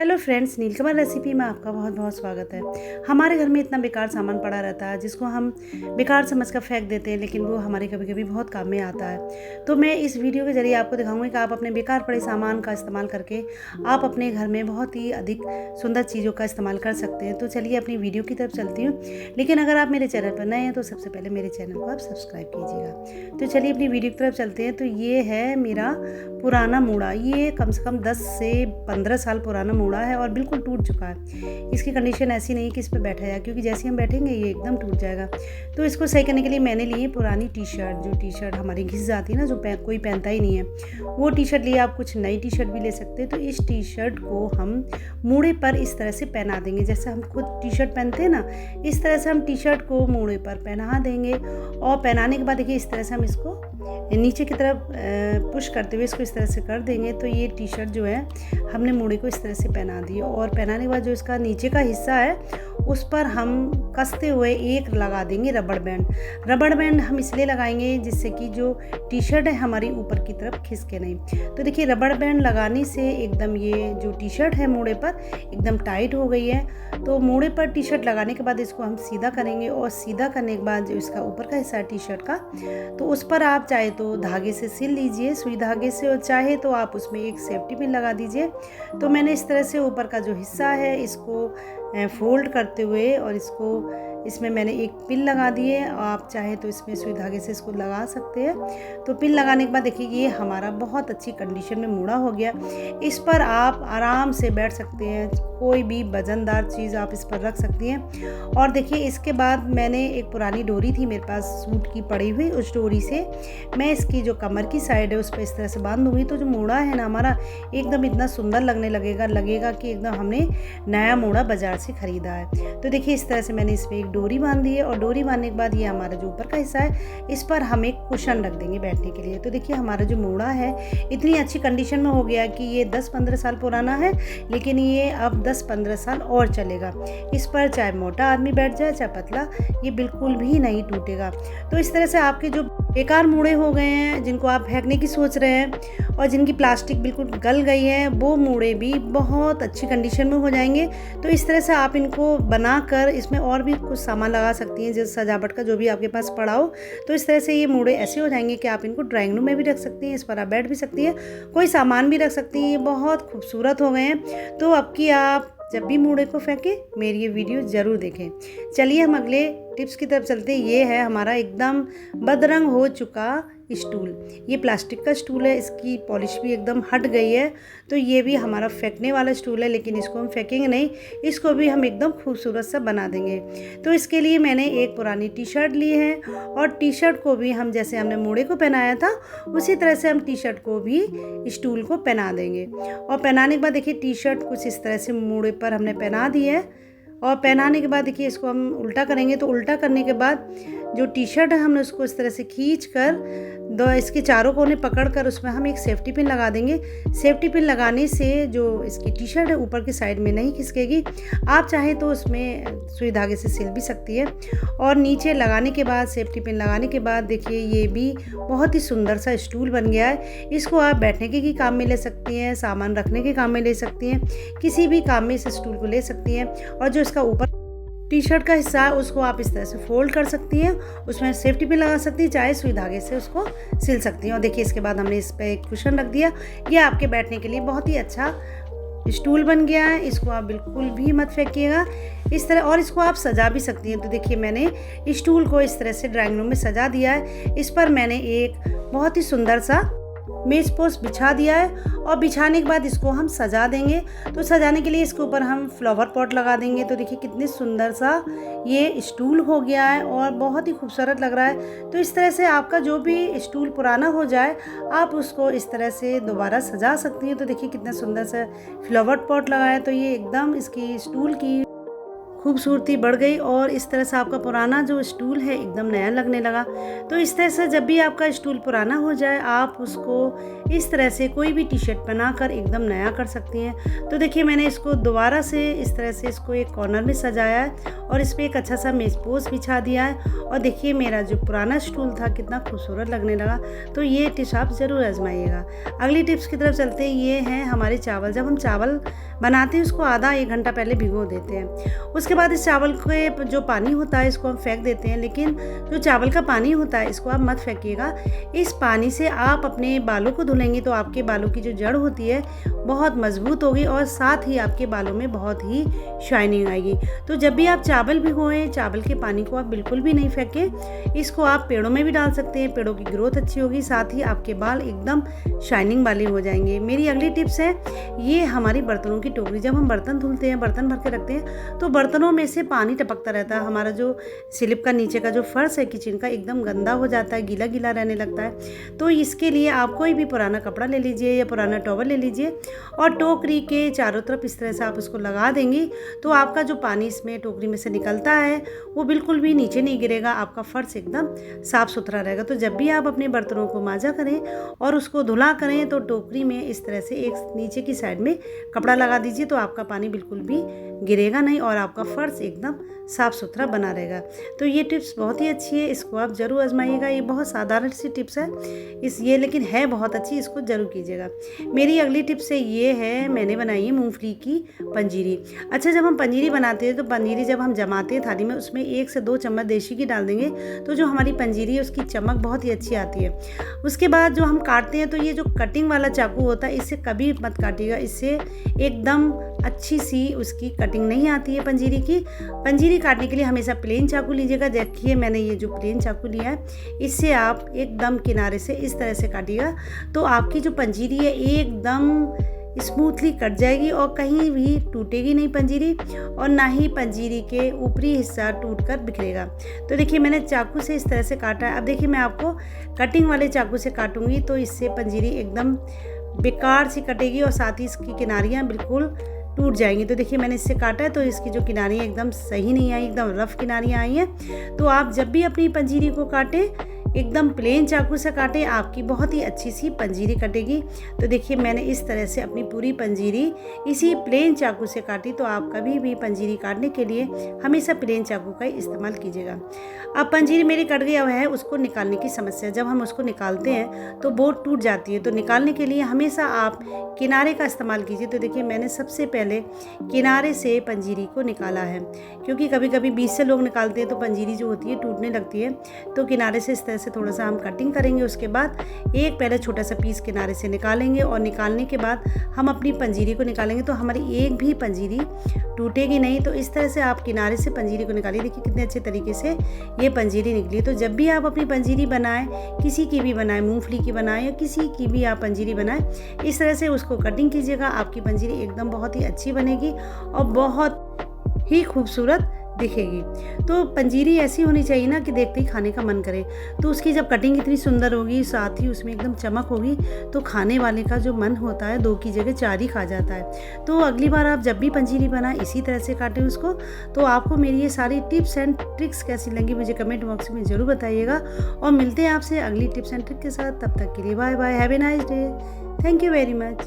Hello friends, नीलकमल recipe में आपका बहुत बहुत स्वागत है। हमारे घर में इतना बेकार सामान पड़ा रहता है जिसको हम बेकार समझकर फेंक देते हैं, लेकिन वो हमारे कभी कभी बहुत काम में आता है। तो मैं इस वीडियो के ज़रिए आपको दिखाऊंगी कि आप अपने बेकार पड़े सामान का इस्तेमाल करके आप अपने घर में बहुत ही अधिक सुंदर चीज़ों का इस्तेमाल कर सकते हैं। तो चलिए अपनी वीडियो की तरफ चलती हूँ, लेकिन अगर आप मेरे चैनल पर नए हैं तो सबसे पहले मेरे चैनल को आप सब्सक्राइब कीजिएगा। तो चलिए अपनी वीडियो की तरफ चलते हैं। तो ये है मेरा पुराना मूड़ा। ये कम से कम 10 से 15 साल पुराना मूड़ा है और बिल्कुल टूट चुका है। इसकी कंडीशन ऐसी नहीं है कि इस पर बैठा जाए, क्योंकि जैसे हम बैठेंगे ये एकदम टूट जाएगा। तो इसको सही करने के लिए मैंने ली पुरानी टी शर्ट। जो टी शर्ट हमारी घिस जाती है ना, जो कोई पहनता ही नहीं है, वो टी शर्ट लिए। आप कुछ नई टी शर्ट भी ले सकते हैं। तो इस टी शर्ट को हम मूड़े पर इस तरह से पहना देंगे, जैसे हम खुद टी शर्ट पहनते हैं ना, इस तरह से हम टी शर्ट को मूड़े पर पहना देंगे। और पहनाने के बाद देखिए इस तरह से हम इसको नीचे की तरफ पुश करते हुए इसको इस तरह से कर देंगे। तो ये टी शर्ट जो है हमने मूड़े को इस तरह से पहना दी। और पहनाने के बाद जो इसका नीचे का हिस्सा है उस पर हम कसते हुए एक लगा देंगे रबड़ बैंड। रबड़ बैंड हम इसलिए लगाएंगे जिससे कि जो टी शर्ट है हमारी ऊपर की तरफ खिसके नहीं। तो देखिए रबड़ बैंड लगाने से एकदम ये जो टी शर्ट है मूड़े पर एकदम टाइट हो गई है। तो मूड़े पर टी शर्ट लगाने के बाद इसको हम सीधा करेंगे, और सीधा करने के बाद जो इसका ऊपर का हिस्सा है टी शर्ट का, तो उस पर आप चाहे तो धागे से सिल लीजिए, सुई धागे से, और चाहे तो आप उसमें एक सेफ्टी पिन लगा दीजिए। तो मैंने इस तरह से ऊपर का जो हिस्सा है इसको फोल्ड करते हुए और इसमें मैंने एक पिन लगा दी है। आप चाहे तो इसमें सुई धागे से इसको लगा सकते हैं। तो पिन लगाने के बाद देखिए ये हमारा बहुत अच्छी कंडीशन में मूड़ा हो गया। इस पर आप आराम से बैठ सकते हैं, कोई भी वजनदार चीज़ आप इस पर रख सकती हैं। और देखिए इसके बाद मैंने एक पुरानी डोरी थी मेरे पास सूट की पड़ी हुई, उस डोरी से मैं इसकी जो कमर की साइड है उस पर इस तरह से बांध दूँगी। तो जो मूड़ा है ना हमारा एकदम इतना सुंदर लगने लगेगा कि एकदम हमने नया मूड़ा बाजार से ख़रीदा है। तो देखिए इस तरह से मैंने इसमें एक डोरी बांध दी है। और डोरी बांधने के बाद ये हमारा जो ऊपर का हिस्सा है इस पर हम एक कुशन रख देंगे बैठने के लिए। तो देखिए हमारा जो मूड़ा है इतनी अच्छी कंडीशन में हो गया कि ये 10-15 साल पुराना है, लेकिन ये अब 10-15 साल और चलेगा। इस पर चाहे मोटा आदमी बैठ जाए चाहे पतला, ये बिल्कुल भी नहीं टूटेगा। तो इस तरह से आपके जो बेकार मूड़े हो गए हैं, जिनको आप फेंकने की सोच रहे हैं और जिनकी प्लास्टिक बिल्कुल गल गई है, वो मूड़े भी बहुत अच्छी कंडीशन में हो जाएंगे। तो इस तरह से आप इनको बनाकर इसमें और भी कुछ सामान लगा सकती हैं, जैसे सजावट का जो भी आपके पास पड़ा हो। तो इस तरह से ये मूड़े ऐसे हो जाएंगे कि आप इनको ड्राइंग रूम में भी रख सकती हैं, इस पर आप बैठ भी सकती हैं, कोई सामान भी रख सकती हैं। ये बहुत खूबसूरत हो गए हैं। तो अब की आप जब भी मूड़े को फेंकें मेरी ये वीडियो ज़रूर देखें। चलिए हम अगले टिप्स की तरफ चलते हैं। ये है हमारा एकदम बदरंग हो चुका स्टूल। ये प्लास्टिक का स्टूल है, इसकी पॉलिश भी एकदम हट गई है। तो ये भी हमारा फेंकने वाला स्टूल है, लेकिन इसको हम फेंकेंगे नहीं, इसको भी हम एकदम खूबसूरत सा बना देंगे। तो इसके लिए मैंने एक पुरानी टी शर्ट ली है, और टी शर्ट को भी हम जैसे हमने मूड़े को पहनाया था उसी तरह से हम टी शर्ट को भी स्टूल को पहना देंगे। और पहनाने के बाद देखिए टी शर्ट कुछ इस तरह से मूड़े पर हमने पहना दी है। और पहनाने के बाद देखिए इसको हम उल्टा करेंगे। तो उल्टा करने के बाद जो टी शर्ट है हमने उसको इस तरह से खींच कर दो इसके चारों कोने पकड़कर उसमें हम एक सेफ्टी पिन लगा देंगे। सेफ्टी पिन लगाने से जो इसकी टी शर्ट है ऊपर की साइड में नहीं खिसकेगी। आप चाहें तो उसमें सुई धागे से सिल भी सकती है। और नीचे लगाने के बाद, सेफ्टी पिन लगाने के बाद देखिए ये भी बहुत ही सुंदर सा स्टूल बन गया है। इसको आप बैठने के काम में ले सकती हैं, सामान रखने के काम में ले सकती हैं, किसी भी काम में इस स्टूल को ले सकती हैं। और जो इसका ऊपर टी शर्ट का हिस्सा है उसको आप इस तरह से फोल्ड कर सकती हैं, उसमें सेफ्टी पिन लगा सकती हैं, चाहे सुई धागे से उसको सिल सकती हैं। और देखिए इसके बाद हमने इस पर एक कुशन रख दिया। ये आपके बैठने के लिए बहुत ही अच्छा स्टूल बन गया है। इसको आप बिल्कुल भी मत फेंकिएगा इस तरह, और इसको आप सजा भी सकती हैं। तो देखिए मैंने स्टूल को इस तरह से ड्राइंग रूम में सजा दिया है। इस पर मैंने एक बहुत ही सुंदर सा मेज पोस्ट बिछा दिया है, और बिछाने के बाद इसको हम सजा देंगे। तो सजाने के लिए इसके ऊपर हम फ्लावर पॉट लगा देंगे। तो देखिए कितनी सुंदर सा ये स्टूल हो गया है और बहुत ही खूबसूरत लग रहा है। तो इस तरह से आपका जो भी स्टूल पुराना हो जाए आप उसको इस तरह से दोबारा सजा सकती हैं। तो देखिए कितना सुंदर सा फ्लावर पॉट लगा है। तो ये एकदम इसकी स्टूल की खूबसूरती बढ़ गई और इस तरह से आपका पुराना जो स्टूल है एकदम नया लगने लगा। तो इस तरह से जब भी आपका स्टूल पुराना हो जाए, आप उसको इस तरह से कोई भी टी शर्ट बनाकर एकदम नया कर सकती हैं। तो देखिए मैंने इसको दोबारा से इस तरह से इसको एक कॉर्नर में सजाया है और इस पर एक अच्छा सा मेज पोज बिछा दिया है और देखिए मेरा जो पुराना स्टूल था कितना खूबसूरत लगने लगा। तो ये टिप्स आप ज़रूर आजमाइएगा। अगली टिप्स की तरफ चलते हैं। ये हैं हमारे चावल। जब हम चावल बनाते हैं उसको आधा 1 घंटा पहले भिगो देते हैं। उसके बाद इस चावल के जो पानी होता है इसको हम फेंक देते हैं, लेकिन जो चावल का पानी होता है इसको आप मत फेंकिएगा। इस पानी से आप अपने बालों को धुलेंगी तो आपके बालों की जो जड़ होती है बहुत मजबूत होगी और साथ ही आपके बालों में बहुत ही शाइनिंग आएगी। तो जब भी आप चावल भिगोएं, चावल के पानी को आप बिल्कुल भी नहीं फेंकें। इसको आप पेड़ों में भी डाल सकते हैं, पेड़ों की ग्रोथ अच्छी होगी, साथ ही आपके बाल एकदम शाइनिंग वाले हो जाएंगे। मेरी अगली टिप्स है, ये हमारी बर्तनों की टोकरी। जब हम बर्तन धुलते हैं, बर्तन भर के रखते हैं तो बर्तनों में से पानी टपकता रहता है। हमारा जो स्लिप का नीचे का जो फर्श है किचन का एकदम गंदा हो जाता है, गीला गीला रहने लगता है। तो इसके लिए आप कोई भी पुराना कपड़ा ले लीजिए या पुराना टॉवल ले लीजिए और टोकरी के चारों तरफ इस तरह से आप उसको लगा देंगी तो आपका जो पानी इसमें टोकरी में से निकलता है वो बिल्कुल भी नीचे नहीं गिरेगा, आपका फर्श एकदम साफ़ सुथरा रहेगा। तो जब भी आप अपने बर्तनों को मांजा करें और उसको धुला करें तो टोकरी में इस तरह से एक नीचे की साइड में कपड़ा लगा दीजिए तो आपका पानी बिल्कुल भी गिरेगा नहीं और आपका फर्श एकदम साफ़ सुथरा बना रहेगा। तो ये टिप्स बहुत ही अच्छी है, इसको आप ज़रूर आजमाइएगा। ये बहुत साधारण सी टिप्स है लेकिन है बहुत अच्छी, इसको ज़रूर कीजिएगा। मेरी अगली टिप्स है, ये है मैंने बनाई है मूंगफली की पंजीरी। अच्छा, जब हम पंजीरी बनाते हैं तो पंजीरी जब हम जमाते हैं थाली में उसमें 1 से 2 चम्मच देसी घी डाल देंगे तो जो हमारी पंजीरी है उसकी चमक बहुत ही अच्छी आती है। उसके बाद जो हम काटते हैं तो ये जो कटिंग वाला चाकू होता है इससे कभी मत काटिएगा, इससे एकदम अच्छी सी उसकी कटिंग नहीं आती है पंजीरी की। पंजीरी काटने के लिए हमेशा प्लेन चाकू लीजिएगा। देखिए मैंने ये जो प्लेन चाकू लिया है इससे आप एकदम किनारे से इस तरह से काटिएगा तो आपकी जो पंजीरी है एकदम स्मूथली कट जाएगी और कहीं भी टूटेगी नहीं पंजीरी और ना ही पंजीरी के ऊपरी हिस्सा टूटकर बिखरेगा। तो देखिए मैंने चाकू से इस तरह से काटा है। अब देखिए मैं आपको कटिंग वाले चाकू से काटूंगी तो इससे पंजीरी एकदम बेकार सी कटेगी और साथ ही इसकी किनारियाँ बिल्कुल टूट जाएंगी। तो देखिए मैंने इससे काटा है तो इसकी जो किनारियाँ एकदम सही नहीं आई, एकदम रफ किनारियाँ आई हैं। तो आप जब भी अपनी पंजीरी को काटें एकदम प्लेन चाकू से काटें, आपकी बहुत ही अच्छी सी पंजीरी कटेगी। तो देखिए मैंने इस तरह से अपनी पूरी पंजीरी इसी प्लेन चाकू से काटी। तो आप कभी भी पंजीरी काटने के लिए हमेशा प्लेन चाकू का इस्तेमाल कीजिएगा। अब पंजीरी मेरी कट गया हुआ है, उसको निकालने की समस्या। जब हम उसको निकालते हैं तो बोट टूट जाती है, तो निकालने के लिए हमेशा आप किनारे का इस्तेमाल कीजिए। तो देखिए मैंने सबसे पहले किनारे से पंजीरी को निकाला है, क्योंकि कभी कभी बीच से लोग निकालते हैं तो पंजीरी जो होती है टूटने लगती है। तो किनारे से इस तरह से थोड़ा सा हम कटिंग करेंगे। उसके बाद एक पहले छोटा सा पीस किनारे से निकालेंगे और निकालने के बाद हम अपनी पंजीरी को निकालेंगे तो हमारी एक भी पंजीरी टूटेगी नहीं। तो इस तरह से आप किनारे से पंजीरी को निकालिए। देखिए कितने अच्छे तरीके से ये पंजीरी निकली। तो जब भी आप अपनी पंजीरी बनाएं, किसी की भी बनाएं, मूंगफली की बनाएं या किसी की भी आप पंजीरी बनाएं, इस तरह से उसको कटिंग कीजिएगा। आपकी पंजीरी एकदम बहुत ही अच्छी बनेगी और बहुत ही खूबसूरत दिखेगी। तो पंजीरी ऐसी होनी चाहिए ना कि देखते ही खाने का मन करे। तो उसकी जब कटिंग इतनी सुंदर होगी, साथ ही उसमें एकदम चमक होगी, तो खाने वाले का जो मन होता है 2 की जगह 4 ही खा जाता है। तो अगली बार आप जब भी पंजीरी बनाएं इसी तरह से काटें उसको। तो आपको मेरी ये सारी टिप्स एंड ट्रिक्स कैसी लगी मुझे कमेंट बॉक्स में ज़रूर बताइएगा और मिलते हैं आपसे अगली टिप्स एंड ट्रिक के साथ। तब तक के लिए bye bye, have a nice day, thank you very much.